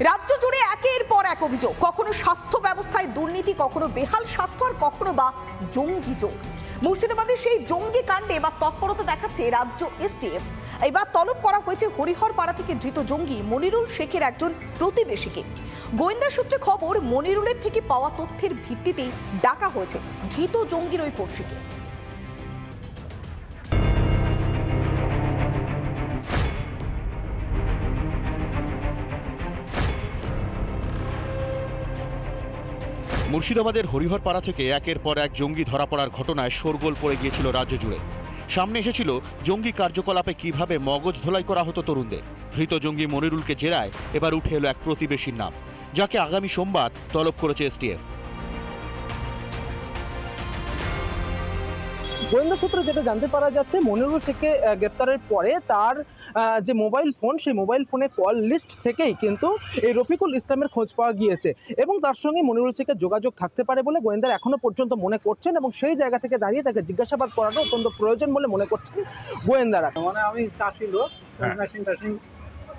রাজ্য জুড়ে একের পর এক অভিযোগ, কখনো স্বাস্থ্য ব্যবস্থায় দুর্নীতি, কখনো বেহাল স্বাস্থ্য, আর কখনো বা জঙ্গি যোগ। মুর্শিদাবাদে সেই জঙ্গি কাণ্ডে এবার তৎপরতা দেখাচ্ছে রাজ্য এসটিএফ। এবার তলব করা হয়েছে হরিহরপাড়া থেকে ধৃত জঙ্গি মনিরুল শেখের একজন প্রতিবেশীকে। গোয়েন্দা সূত্রে খবর, মনিরুলের থেকে পাওয়া তথ্যের ভিত্তিতেই ডাকা হয়েছে ধৃত জঙ্গির ওই পড়শিকে। মুর্শিদাবাদের হরিহরপাড়া থেকে একের পর এক জঙ্গি ধরা পড়ার ঘটনায় শোরগোল পড়ে গিয়েছিল রাজ্য জুড়ে। সামনে এসেছিল জঙ্গি কার্যকলাপে কিভাবে মগজ ধোলাই করা হতো তরুণদের। ধৃত জঙ্গি মনিরুলকে জেরায় এবার উঠে এলো এক প্রতিবেশীর নাম, যাকে আগামী সোমবার তলব করেছে এসটিএফ। গোয়েন্দা সূত্রে যেটা জানতে পারা যাচ্ছে, মনিরুল শেখকে গ্রেপ্তারের পরে তার যে মোবাইল ফোন, সেই মোবাইল ফোনে কল লিস্ট থেকেই কিন্তু এই রফিকুল ইসলামের খোঁজ পাওয়া গিয়েছে এবং তার সঙ্গে মনিরুল শেখের যোগাযোগ থাকতে পারে বলে গোয়েন্দারা এখনো পর্যন্ত মনে করছেন এবং সেই জায়গা থেকে দাঁড়িয়ে তাকে জিজ্ঞাসাবাদ করাটা অত্যন্ত প্রয়োজন বলে মনে করছেন গোয়েন্দারা। মানে আমি চাষি লোক, মেশিন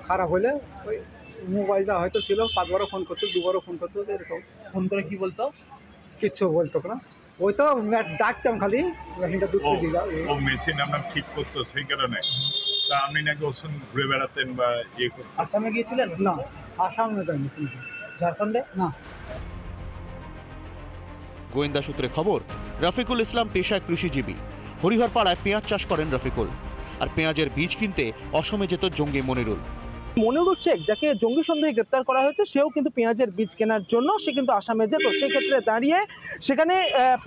খারাপ হলে ওই মোবাইলটা হয়তো ছিল, 5 বারও ফোন করতো, 2 বারও ফোন করতো, এরকম ফোন করে কি বলতো, কিচ্ছু বলতো না। ওই তো ডাকতাম খালি, মেশিনটা দুধ দিলাম, ও মেশিন আপনার ঠিক করতো সেই কারণে। তা আপনি নাকি ওষুধ ঘুরে বেড়াতেন বা ইয়ে করতেন? আসামে গিয়েছিলেন? না, আসামে যায়নি। ঝাড়খণ্ডে? না। গোয়েন্দা সূত্রে খবর, রফিকুল ইসলাম পেশায় কৃষিজীবী। হরিহরপাড়ায় পেঁয়াজ চাষ করেন রফিকুল, আর পেঁয়াজের বীজ কিনতে অসমে যেত জঙ্গি মনিরুল। মনিরুল শেখ, যাকে জঙ্গি সন্দেহে গ্রেপ্তার করা হয়েছে, সেও কিন্তু পেঁয়াজের বীজ কেনার জন্য সে কিন্তু আসামে যেত। সেক্ষেত্রে দাঁড়িয়ে সেখানে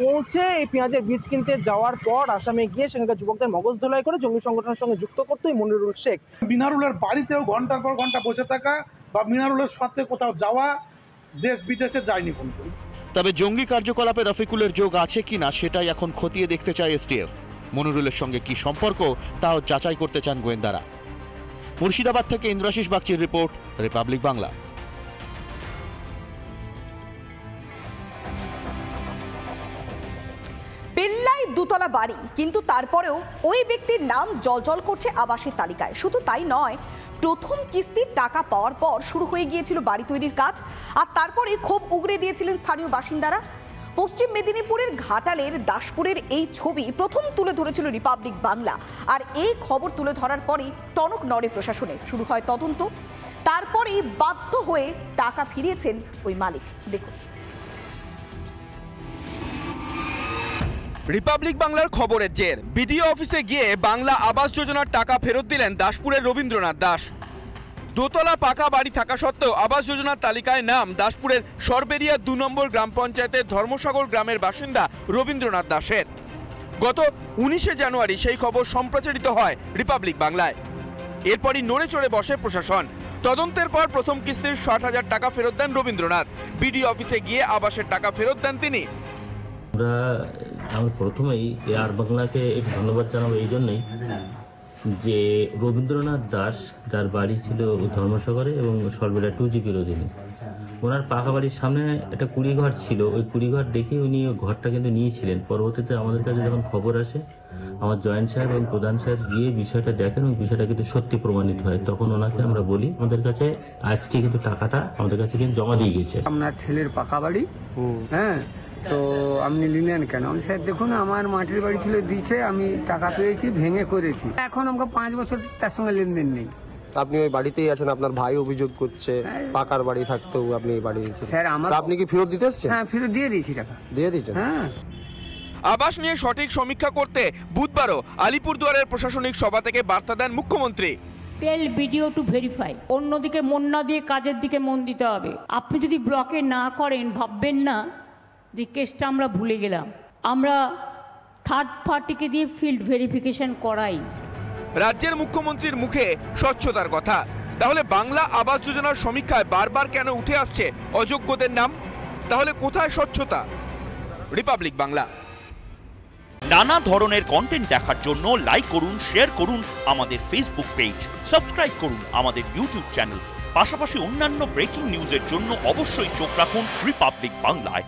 পৌঁছে এই পেঁয়াজের বীজ কিনতে যাওয়ার পর আসামে গিয়ে সেখানকার যুবকদের মগজ ধোলাই করে জঙ্গি সংগঠনের সঙ্গে যুক্ত করতো এই মনিরুল শেখ। মিনারুলের বাড়িতেও ঘন্টার পর ঘন্টা বসে থাকা বা মিনারুলের সাথে কোথাও যাওয়া, দেশ বিদেশে যায়নি কিন্তু। তবে জঙ্গি কার্যকলাপে রফিকুলের যোগ আছে কিনা সেটাই এখন খতিয়ে দেখতে চায় এসটিএফ। মনিরুলের সঙ্গে কি সম্পর্ক তাও যাচাই করতে চান গোয়েন্দারা। মুর্শিদাবাদ থেকে ইন্দ্রাশিস বাগচির রিপোর্ট, রিপাবলিক বাংলা। পেল্লাই দুতলা বাড়ি, কিন্তু তারপরেও ওই ব্যক্তির নাম জলজল করছে আবাসের তালিকায়। শুধু তাই নয়, প্রথম কিস্তির টাকা পাওয়ার পর শুরু হয়ে গিয়েছিল বাড়ি তৈরির কাজ, আর তারপরে ক্ষোভ উগরে দিয়েছিলেন স্থানীয় বাসিন্দারা। পশ্চিম মেদিনীপুরের ঘাটালের দাসপুরের এই ছবি প্রথম তুলে ধরেছিল রিপাবলিক বাংলা, আর এই খবর তুলে ধরার পরেই টনক নড়ে প্রশাসনে। শুরু হয় তদন্ত, তারপরেই বাধ্য হয়ে টাকা ফিরিয়েছেন ওই মালিক। দেখুন। রিপাবলিক বাংলার খবরের জের, বিডিও অফিসে গিয়ে বাংলা আবাস যোজনার টাকা ফেরত দিলেন দাসপুরের রবীন্দ্রনাথ দাস। দোতলা পাকা বাড়ি থাকা সত্ত্বেও আবাস যোজনার তালিকায় নাম দাসপুরের সরবেরিয়া 2 নম্বর গ্রাম পঞ্চায়েতের ধর্মসাগর গ্রামের বাসিন্দা রবীন্দ্রনাথ দাসের। গত 19শে জানুয়ারি সেই খবর সম্প্রচারিত হয় রিপাবলিক বাংলায়। এরপরই নড়ে চড়ে বসে প্রশাসন। তদন্তের পর প্রথম কিস্তির 60,000 টাকা ফেরত দেন রবীন্দ্রনাথ। বিডিও অফিসে গিয়ে আবাসের টাকা ফেরত দেন তিনি। আমি প্রথমেই এয়ার বাংলাকে একটু ধন্যবাদ জানাবো এই জন্যই যে রবীন্দ্রনাথ দাস, যার বাড়ি ছিল ধর্মসাগরে এবং সরবেরিয়া 2GB অধীনে, ওনার পাকা বাড়ির সামনে একটা কুড়িঘর ছিল। ওই কুড়িঘর দেখে উনি ঘরটা কিন্তু নিয়েছিলেন। পরবর্তীতে আমাদের কাছে যখন খবর আসে, আমার জয়েন্ট সাহেব এবং প্রধান সাহেব গিয়ে বিষয়টা দেখেন এবং বিষয়টা কিন্তু সত্যি প্রমাণিত হয়। তখন ওনাকে আমরা বলি আমাদের কাছে আজকে কিন্তু টাকাটা আমাদের কাছে কিন্তু জমা দিয়ে গেছে। আপনার ছেলের পাকা বাড়ি, হ্যাঁ, তো আপনি নিলেন কেন? আমি স্যার দেখুন, আমার মাটির বাড়ি ছিল, দিয়েছে, আমি টাকা পেয়েছি, ভেঙে করেছি। এখন আমাকে 5 বছর তার সঙ্গে লেনদেন নেই। আপনি ওই বাড়িতেই আছেন, আপনার ভাই অভিযোগ করছে পাকার বাড়ি থাকতেও আপনি এই বাড়ি দিয়েছেন। স্যার আমার, আপনি কি ফেরত দিতে এসেছেন? হ্যাঁ, ফেরত দিয়ে দিয়েছি, টাকা দিয়ে দিয়েছেন। হ্যাঁ। আবাস নিয়ে সঠিক সমীক্ষা করতে বুধবারও আলিপুরদুয়ারের প্রশাসনিক সভা থেকে বার্তা দেন মুখ্যমন্ত্রী। টেল ভিডিও টু ভেরিফাই। অন্যদিকে মন না দিয়ে কাজের দিকে মন দিতে হবে। আপনি যদি ব্লকে না করেন, ভাববেন না যে কেসটা আমরা ভুলে গেলাম। আমরা থার্ড পার্টিকে দিয়ে ফিল্ড ভেরিফিকেশন করাই। রাজ্যের মুখ্যমন্ত্রীর মুখে স্বচ্ছতার কথা। তাহলে বাংলা আবাস যোজনার সমীক্ষায় বারবার কেন উঠে আসছে অযোগ্যদের নাম? তাহলে কোথায় স্বচ্ছতা? রিপাবলিক বাংলা। নানা ধরনের কন্টেন্ট দেখার জন্য লাইক করুন, শেয়ার করুন আমাদের ফেসবুক পেজ, সাবস্ক্রাইব করুন আমাদের ইউটিউব চ্যানেল। পাশাপাশি অন্যান্য ব্রেকিং নিউজের জন্য অবশ্যই চোখ রাখুন রিপাবলিক বাংলায়।